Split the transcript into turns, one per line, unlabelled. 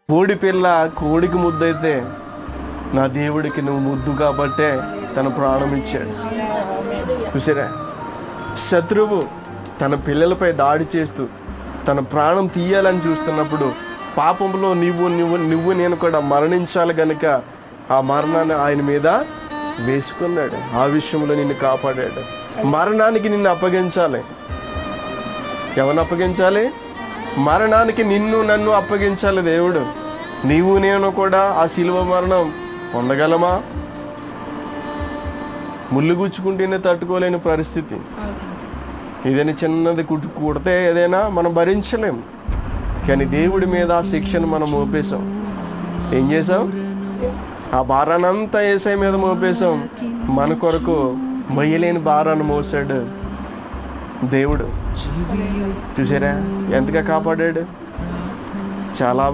కోడి పిల్ల కోడికి ముద్దయితే నా దేవుడికి నువ్వు ముద్దు కాబట్టే తన ప్రాణం ఇచ్చాడు. చూసారా, శత్రువు తన పిల్లలపై దాడి చేస్తూ తన ప్రాణం తీయాలని చూస్తున్నప్పుడు పాపంలో నువ్వు నేను కూడా మరణించాలి గనుక ఆ మరణాన్ని ఆయన మీద వేసుకున్నాడు. ఆ విషయంలో నిన్ను కాపాడాడు. మరణానికి నిన్ను అప్పగించాలి. ఎవరిని అప్పగించాలి? మరణానికి నిన్ను నన్ను అప్పగించాలి దేవుడు. నీవు నేను కూడా ఆ శిలువ మరణం పొందగలమా? ముళ్ళు గుచ్చుకుంటేనే తట్టుకోలేని పరిస్థితి. ఏదైనా చిన్నది కుడితే ఏదైనా మనం భరించలేం. కానీ దేవుడి మీద ఆ శిక్షను మనం మోపేశాం. ఏం చేసాం? ఆ భారాన్నంతా యేసయ్య మీద మోపేశాం. మన కొరకు మొయ్యలేని భారాన్ని మోసాడు దేవుడు. చూసారా ఎంతగా కాపాడాడు. చాలా